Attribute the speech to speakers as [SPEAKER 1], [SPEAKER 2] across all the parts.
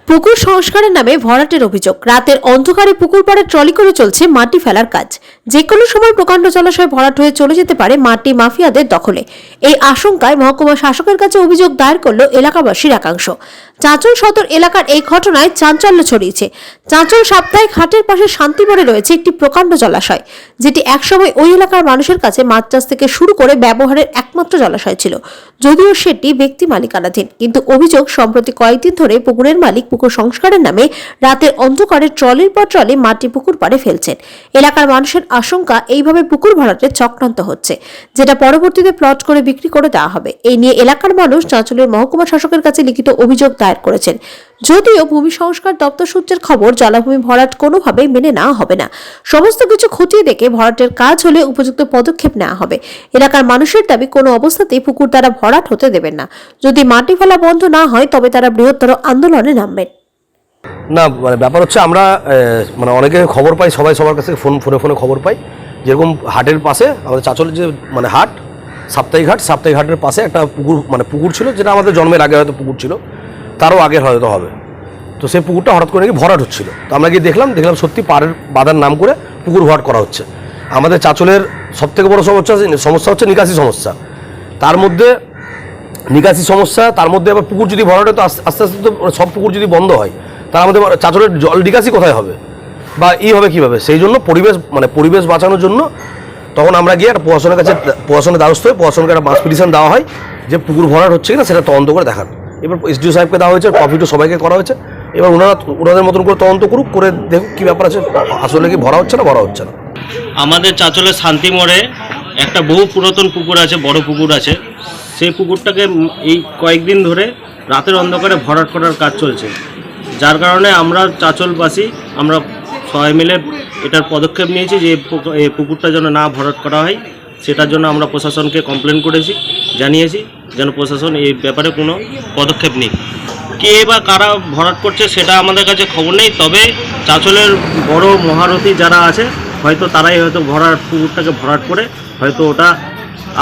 [SPEAKER 1] পুকুর সংস্কারের নামে ভরাটের অভিযোগ। রাতের অন্ধকারে পুকুর পাড়ে ট্রলি করে চলছে মাটি ফেলার কাজ। যে কোনো সময় প্রকাণ্ড জলাশয় ভরাট হয়ে চলে যেতে পারে মাটি মাফিয়াদের দখলে। এই আশঙ্কায় মহকুমা শাসকের কাছে অভিযোগ দায়ের করল এলাকাবাসীর একাংশ। চাঁচল সদর এলাকার এই ঘটনায় চাঞ্চল্য ছড়িয়েছে। চাঁচল সাপ্তাহিক হাটের পাশে শান্তিপুরে রয়েছে একটি প্রকাণ্ড জলাশয়, যেটি একসময় ওই এলাকার মানুষের কাছে মাছ চাষ থেকে শুরু করে ব্যবহারের একমাত্র জলাশয় ছিল, যদিও সেটি ব্যক্তি মালিকানাধীন। কিন্তু অভিযোগ, সম্প্রতি কয়েকদিন ধরে পুকুরের মালিক পুকুর সংস্কারের নামে রাতের অন্ধকারে ট্রলির পর ট্রলি মাটি পুকুর পাড়ে ফেলছেন। এলাকার মানুষের আশঙ্কা, এইভাবে পুকুর ভরাটের চক্রান্ত হচ্ছে, যেটা পরবর্তীতে প্লট করে বিক্রি করে দেওয়া হবে। এই নিয়ে এলাকার মানুষ চাঁচলের মহকুমা শাসকের কাছে লিখিত অভিযোগ দায়ের করেছেন। যদিও ভূমি সংস্কার দপ্তর সূত্রের খবর, জলাভূমি ভরাট কোনোভাবেই মেনে নেওয়া হবে না। সমস্ত কিছু খতিয়ে দেখে ভরাটের কাজ হলে উপযুক্ত পদক্ষেপ নেওয়া হবে। এলাকার মানুষের দাবি, কোনো অবস্থাতেই পুকুর দ্বারা ভরাট হতে দেবেন না। যদি মাটি ফেলা বন্ধ না হয় তবে তারা বৃহত্তর আন্দোলনে নামবেন।
[SPEAKER 2] না ব্যাপার হচ্ছে, আমরা অনেকে খবর পাই, সবাই সবার কাছে ফোনে খবর পাই। যেরকম হাটের পাশে আমাদের চাঁচলের যে হাট, সাপ্তাহিক হাটের পাশে একটা পুকুর ছিল, যেটা আমাদের জন্মের আগে হয়তো পুকুর ছিল, তারও আগে হয়তো হবে। তো সেই পুকুরটা হঠাৎ করে নাকি ভরাট হচ্ছিল। তো আমরা গিয়ে দেখলাম সত্যি পাড়ের বাঁধার নাম করে পুকুর ভরাট করা হচ্ছে। আমাদের চাঁচলের সবথেকে বড় সমস্যা হচ্ছে নিকাশি সমস্যা। তার মধ্যে আবার পুকুর যদি ভরাট হয়, তো আস্তে আস্তে তো সব পুকুর যদি বন্ধ হয়, তাহলে আমাদের চাঁচলের জল নিকাশি কোথায় হবে বা হবে কীভাবে? সেই জন্য পরিবেশ বাঁচানোর জন্য তখন আমরা গিয়ে একটা প্রশাসনের দ্বারস্থ হয়ে প্রশাসনকে একটা মাস পিটিশন দেওয়া হয় যে পুকুর ভরাট হচ্ছে কিনা সেটা তদন্ত করে দেখান। এবার এসডিও সাহেবকে দেওয়া হয়েছে, কপিটা সবাইকে করা হয়েছে। এবার ওনাদের মতন করে তদন্ত করুক, করে দেখুক কী ব্যাপার আছে, আসলে কি ভরা হচ্ছে না।
[SPEAKER 3] আমাদের চাঁচলের শান্তি মোড়ে একটা বহু পুরাতন পুকুর আছে, বড় পুকুর আছে। সেই পুকুরটাকে এই কয়েকদিন ধরে রাতের অন্ধকারে ভরাট করার কাজ চলছে, যার কারণে আমরা চাঁচলবাসী আমরা সবাই মিলে এটার পদক্ষেপ নিয়েছি যে এই পুকুরটা যেন না ভরাট করা হয়। সেটার জন্য আমরা প্রশাসনকে কমপ্লেন জানিয়েছি যেন প্রশাসন এই ব্যাপারে কোনো পদক্ষেপ নিক। কে বা কারা ভরাট করছে সেটা আমাদের কাছে খবর নেই, তবে চাঁচলের বড় মহারথী যারা আছে হয়তো তারাই হয়তো পুকুরটাকে ভরাট করে হয়তো ওটা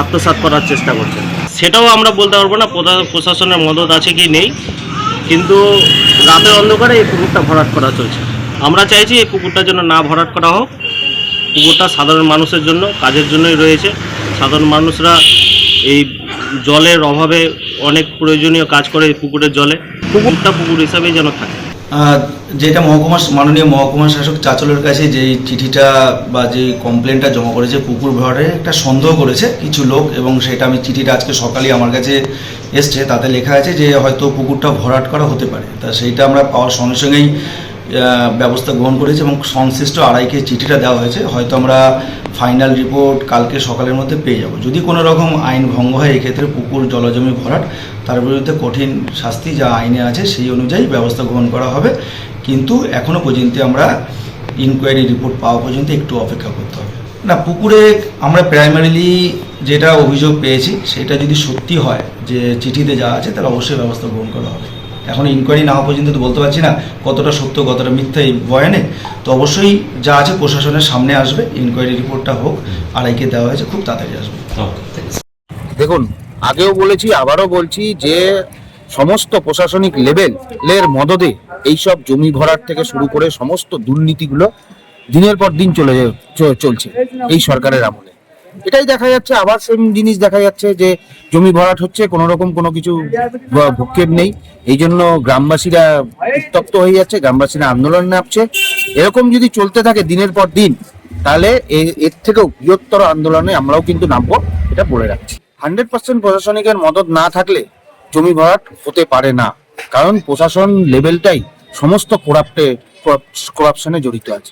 [SPEAKER 3] আত্মসাৎ করার চেষ্টা করছে। সেটাও আমরা বলতে পারবো না প্রশাসনের মদত আছে কি নেই, কিন্তু রাতের অন্ধকারে এই পুকুরটা ভরাট করা চলছে। আমরা চাইছি এই পুকুরটা যেন না ভরাট করা হোক। পুকুরটা সাধারণ মানুষের জন্য, কাজের জন্যই রয়েছে। সাধারণ মানুষরা এই জলের অভাবে অনেক প্রয়োজনীয় কাজ করে এই পুকুরের জলে। পুকুরটা পুকুর হিসাবেই যেন থাকে।
[SPEAKER 4] যেটা মাননীয় মহকুমা শাসক চাঁচলের কাছে যে চিঠিটা বা যে কমপ্লেনটা জমা করেছে, পুকুর ভরাটের একটা সন্দেহ করেছে কিছু লোক, এবং সেটা আমি চিঠিটা আজকে সকালে আমার কাছে এসছে, তাতে লেখা আছে যে হয়তো পুকুরটা ভরাট করা হতে পারে। তা সেইটা আমরা পাওয়ার সঙ্গে সঙ্গেই ব্যবস্থা গ্রহণ করেছি এবং সংশ্লিষ্ট আড়াইকে চিঠিটা দেওয়া হয়েছে। হয়তো আমরা ফাইনাল রিপোর্ট কালকে সকালের মধ্যে পেয়ে যাব। যদি কোনো রকম আইন ভঙ্গ হয় এক্ষেত্রে পুকুর জলজমি ভরাট, তার বিরুদ্ধে কঠিন শাস্তি যা আইনে আছে সেই অনুযায়ী ব্যবস্থা গ্রহণ করা হবে। কিন্তু এখনও পর্যন্ত আমরা ইনকোয়ারি রিপোর্ট পাওয়া পর্যন্ত একটু অপেক্ষা করতে হবে। না, পুকুরে আমরা প্রাইমারিলি যেটা অভিযোগ পেয়েছি সেটা যদি সত্যি হয় যে চিঠিতে যা আছে, তাহলে অবশ্যই ব্যবস্থা গ্রহণ করা হবে। এখন ইনকোয়ারি না হওয়া পর্যন্ত তো বলতে পারছি না কতটা সত্য কতটা মিথ্যা এই বয়ানে। তো অবশ্যই যা আছে প্রশাসনের সামনে আসবে, ইনকোয়ারি রিপোর্টটা হোক, আড়াইকে দেওয়া হয়েছে, খুব তাড়াতাড়ি আসবে।
[SPEAKER 5] দেখুন, আগেও বলেছি, আবারও বলছি যে সমস্ত প্রশাসনিক লেভেলের মদদে এইসব জমি ভরাট থেকে শুরু করে সমস্ত দুর্নীতিগুলো দিনের পর দিন চলছে এই সরকারের আমলে। এটাই দেখা যাচ্ছে, আবার সেম জিনিস দেখা যাচ্ছে যে জমি ভরাট হচ্ছে, কোনো রকম কোনো কিছু ভূক্ষেপ নেই। এই জন্য গ্রামবাসীরা উত্তপ্ত হয়ে যাচ্ছে, গ্রামবাসীরা আন্দোলন নামছে। এরকম যদি চলতে থাকে দিনের পর দিন, তাহলে এর থেকেও বৃহত্তর আন্দোলনে আমরাও কিন্তু নামবো, এটা বলে রাখছি। 100% প্রশাসনিকের মদত না থাকলে জমি ভরাট হতে পারে না, কারণ প্রশাসন লেভেলটাই সমস্ত করাপশনে জড়িত আছে।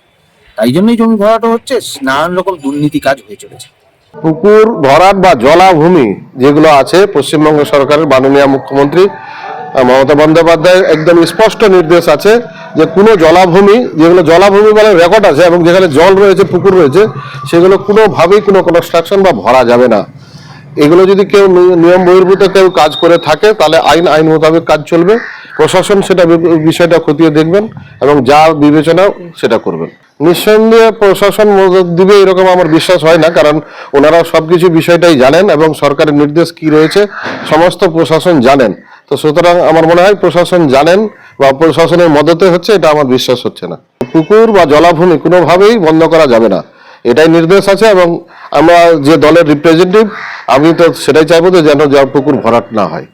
[SPEAKER 5] তাই জন্যই জমি ভরাট হচ্ছে, নানান রকম দুর্নীতি কাজ হয়ে চলেছে।
[SPEAKER 6] পুকুর ভরাট বা জলাভূমি যেগুলো আছে, পশ্চিমবঙ্গ সরকারের মাননীয় মুখ্যমন্ত্রী মমতা বন্দ্যোপাধ্যায়ের একদম স্পষ্ট নির্দেশ আছে যে কোনো জলাভূমি, যেগুলো জলাভূমি বলে রেকর্ড আছে এবং যেখানে জল রয়েছে, পুকুর রয়েছে, সেগুলো কোনোভাবেই কোনো কনস্ট্রাকশন বা ভরা যাবে না। এগুলো যদি কেউ নিয়ম বহির্ভূত কেউ কাজ করে থাকে, তাহলে আইন মোতাবেক কাজ চলবে। প্রশাসন সেটা বিষয়টা খতিয়ে দেখবেন এবং যা বিবেচনা সেটা করবেন। নিঃসন্দেহে প্রশাসন মদত দিবে এরকম আমার বিশ্বাস হয় না, কারণ ওনারা সবকিছু বিষয়টাই জানেন এবং সরকারের নির্দেশ কি রয়েছে সমস্ত প্রশাসন জানেন। তো সুতরাং আমার মনে হয় প্রশাসন জানেন বা প্রশাসনের মদতে হচ্ছে, এটা আমার বিশ্বাস হচ্ছে না। পুকুর বা জলাভূমি কোনোভাবেই বন্ধ করা যাবে না, এটাই নির্দেশ আছে। এবং আমরা যে দলের রিপ্রেজেন্টেটিভ, আমি তো সেটাই চাইবো যে যেন পুকুর ভরাট না হয়।